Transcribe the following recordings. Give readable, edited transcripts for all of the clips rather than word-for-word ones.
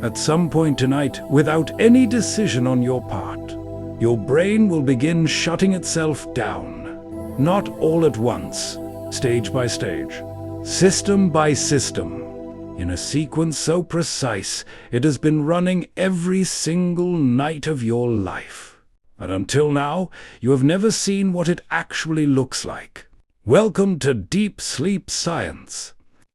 At some point tonight, without any decision on your part, your brain will begin shutting itself down. Not all at once, stage by stage, system by system, in a sequence so precise it has been running every single night of your life. And until now, you have never seen what it actually looks like. Welcome to Deep Sleep Science.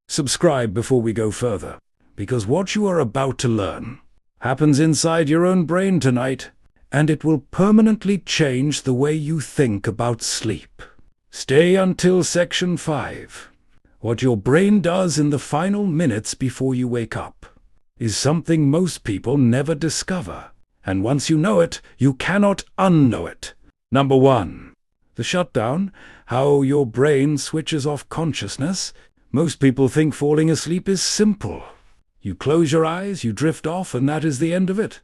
Subscribe before we go further, because what you are about to learn happens inside your own brain tonight, and it will permanently change the way you think about sleep. Stay until Section 5. What your brain does in the final minutes before you wake up is something most people never discover. And once you know it, you cannot unknow it. Number 1. The shutdown, how your brain switches off consciousness. Most people think falling asleep is simple. You close your eyes, you drift off, and that is the end of it.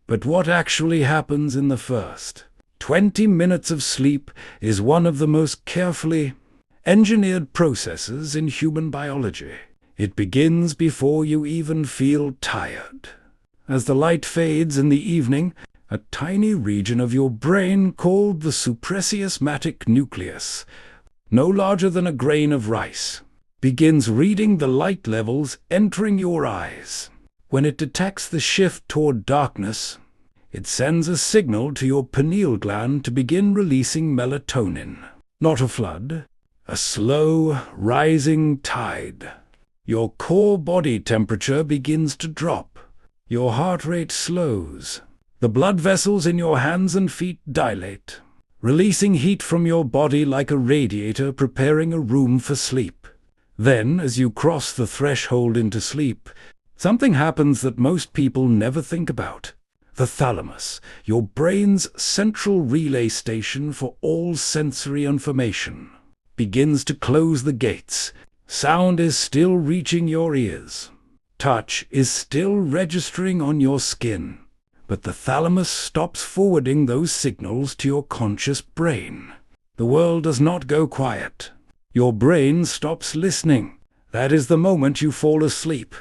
But what actually happens in the first 20 minutes of sleep is one of the most carefully engineered processes in human biology. It begins before you even feel tired. As the light fades in the evening, a tiny region of your brain called the suprachiasmatic nucleus, no larger than a grain of rice, begins reading the light levels entering your eyes. When it detects the shift toward darkness, it sends a signal to your pineal gland to begin releasing melatonin. Not a flood, a slow, rising tide. Your core body temperature begins to drop. Your heart rate slows. The blood vessels in your hands and feet dilate, releasing heat from your body like a radiator preparing a room for sleep. Then, as you cross the threshold into sleep, something happens that most people never think about. The thalamus, your brain's central relay station for all sensory information, begins to close the gates. Sound is still reaching your ears. Touch is still registering on your skin. But the thalamus stops forwarding those signals to your conscious brain. The world does not go quiet. Your brain stops listening. That is the moment you fall asleep.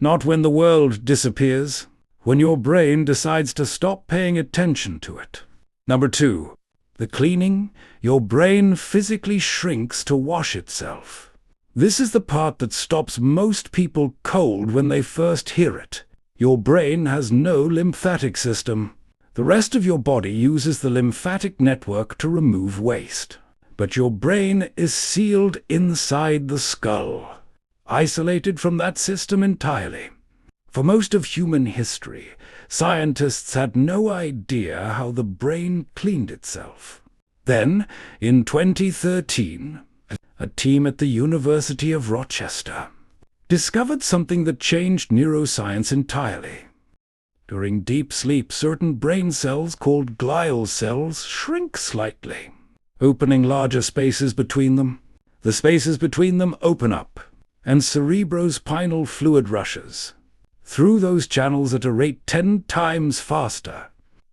Not when the world disappears, when your brain decides to stop paying attention to it. Number 2. The cleaning. Your brain physically shrinks to wash itself. This is the part that stops most people cold when they first hear it. Your brain has no lymphatic system. The rest of your body uses the lymphatic network to remove waste. But your brain is sealed inside the skull, isolated from that system entirely. For most of human history, scientists had no idea how the brain cleaned itself. Then, in 2013, a team at the University of Rochester discovered something that changed neuroscience entirely. During deep sleep, certain brain cells called glial cells shrink slightly, opening larger spaces between them. The spaces between them open up, and cerebrospinal fluid rushes through those channels at a rate 10 times faster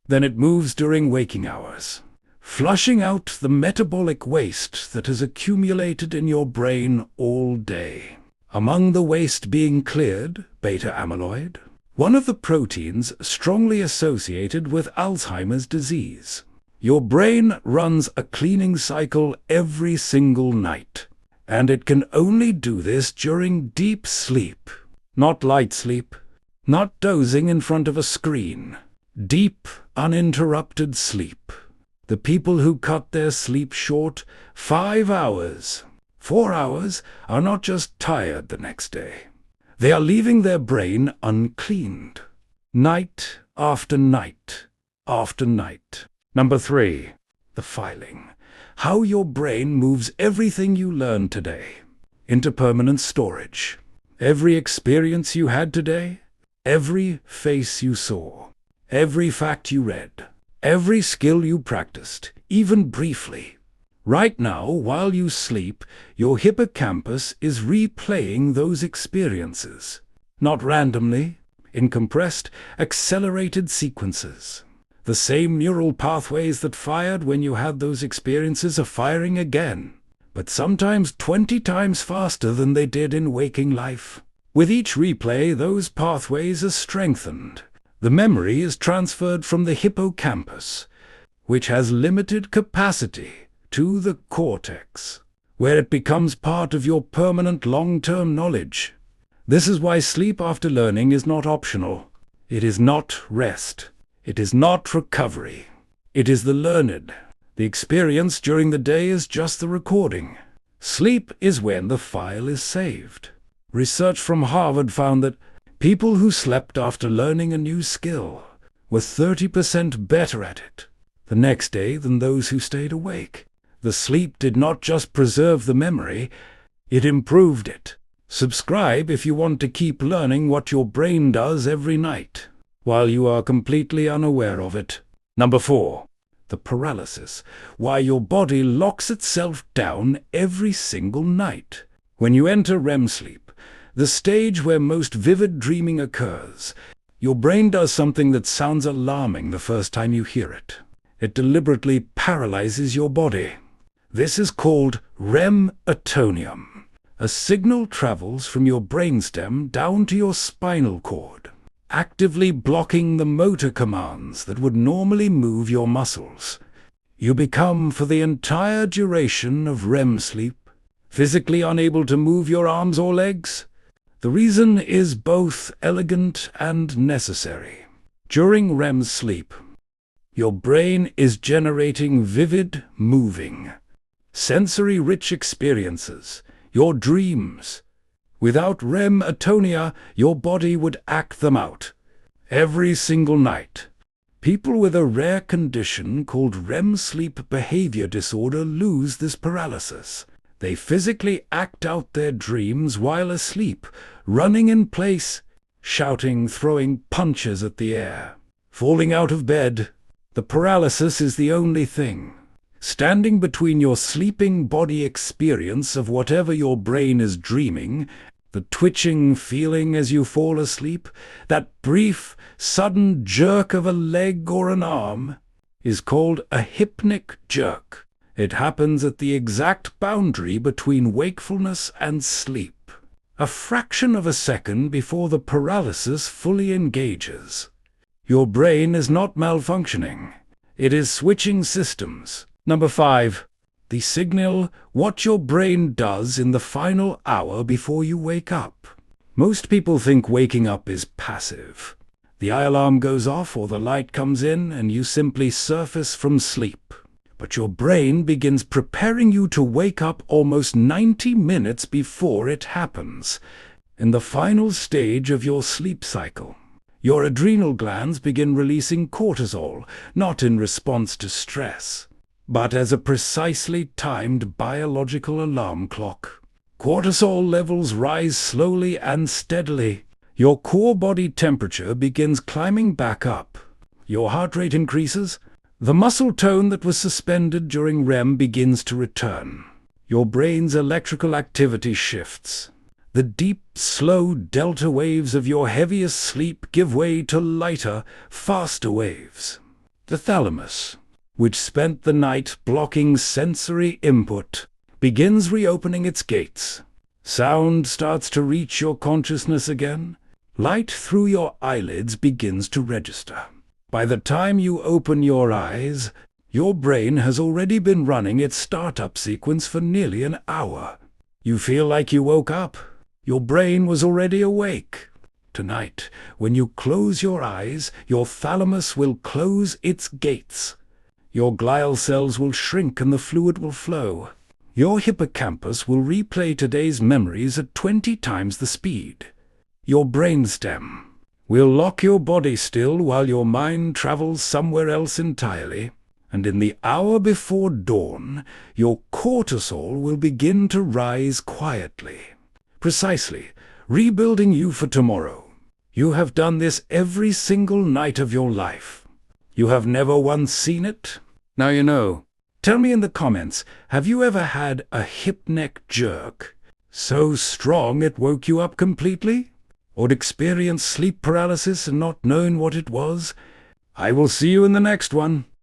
than it moves during waking hours, flushing out the metabolic waste that has accumulated in your brain all day. Among the waste being cleared, beta amyloid, one of the proteins strongly associated with Alzheimer's disease. Your brain runs a cleaning cycle every single night, and it can only do this during deep sleep, not light sleep, not dozing in front of a screen. Deep, uninterrupted sleep. The people who cut their sleep short, 5 hours, 4 hours, are not just tired the next day. They are leaving their brain uncleaned. Night after night after night. Number 3. The filing. How your brain moves everything you learned today into permanent storage. Every experience you had today, every face you saw, every fact you read, every skill you practiced, even briefly. Right now, while you sleep, your hippocampus is replaying those experiences, not randomly, in compressed, accelerated sequences. The same neural pathways that fired when you had those experiences are firing again, but sometimes 20 times faster than they did in waking life. With each replay, those pathways are strengthened. The memory is transferred from the hippocampus, which has limited capacity, to the cortex, where it becomes part of your permanent long-term knowledge. This is why sleep after learning is not optional. It is not rest. It is not recovery. It is the learned. The experience during the day is just the recording. Sleep is when the file is saved. Research from Harvard found that people who slept after learning a new skill were 30% better at it the next day than those who stayed awake. The sleep did not just preserve the memory, it improved it. Subscribe if you want to keep learning what your brain does every night, while you are completely unaware of it. Number 4. The paralysis. Why your body locks itself down every single night. When you enter REM sleep, the stage where most vivid dreaming occurs, your brain does something that sounds alarming the first time you hear it. It deliberately paralyzes your body. This is called REM atonium. A signal travels from your brainstem down to your spinal cord, actively blocking the motor commands that would normally move your muscles. You become, for the entire duration of REM sleep, physically unable to move your arms or legs. The reason is both elegant and necessary. During REM sleep, your brain is generating vivid, moving, sensory-rich experiences, your dreams. Without REM atonia, your body would act them out every single night. People with a rare condition called REM sleep behavior disorder lose this paralysis. They physically act out their dreams while asleep, running in place, shouting, throwing punches at the air, falling out of bed. The paralysis is the only thing standing between your sleeping body experience of whatever your brain is dreaming, the twitching feeling as you fall asleep, that brief, sudden jerk of a leg or an arm, is called a hypnic jerk. It happens at the exact boundary between wakefulness and sleep, a fraction of a second before the paralysis fully engages. Your brain is not malfunctioning. It is switching systems. Number 5. The signal, what your brain does in the final hour before you wake up. Most people think waking up is passive. The alarm goes off or the light comes in and you simply surface from sleep. But your brain begins preparing you to wake up almost 90 minutes before it happens, in the final stage of your sleep cycle. Your adrenal glands begin releasing cortisol, not in response to stress, but as a precisely timed biological alarm clock. Cortisol levels rise slowly and steadily. Your core body temperature begins climbing back up. Your heart rate increases. The muscle tone that was suspended during REM begins to return. Your brain's electrical activity shifts. The deep, slow delta waves of your heaviest sleep give way to lighter, faster waves. The thalamus, which spent the night blocking sensory input, begins reopening its gates. Sound starts to reach your consciousness again. Light through your eyelids begins to register. By the time you open your eyes, your brain has already been running its startup sequence for nearly an hour. You feel like you woke up. Your brain was already awake. Tonight, when you close your eyes, your thalamus will close its gates. Your glial cells will shrink and the fluid will flow. Your hippocampus will replay today's memories at 20 times the speed. Your brainstem will lock your body still while your mind travels somewhere else entirely. And in the hour before dawn, your cortisol will begin to rise quietly. Precisely, rebuilding you for tomorrow. You have done this every single night of your life. You have never once seen it? Now you know. Tell me in the comments, have you ever had a hypnic jerk so strong it woke you up completely? Or experienced sleep paralysis and not known what it was? I will see you in the next one.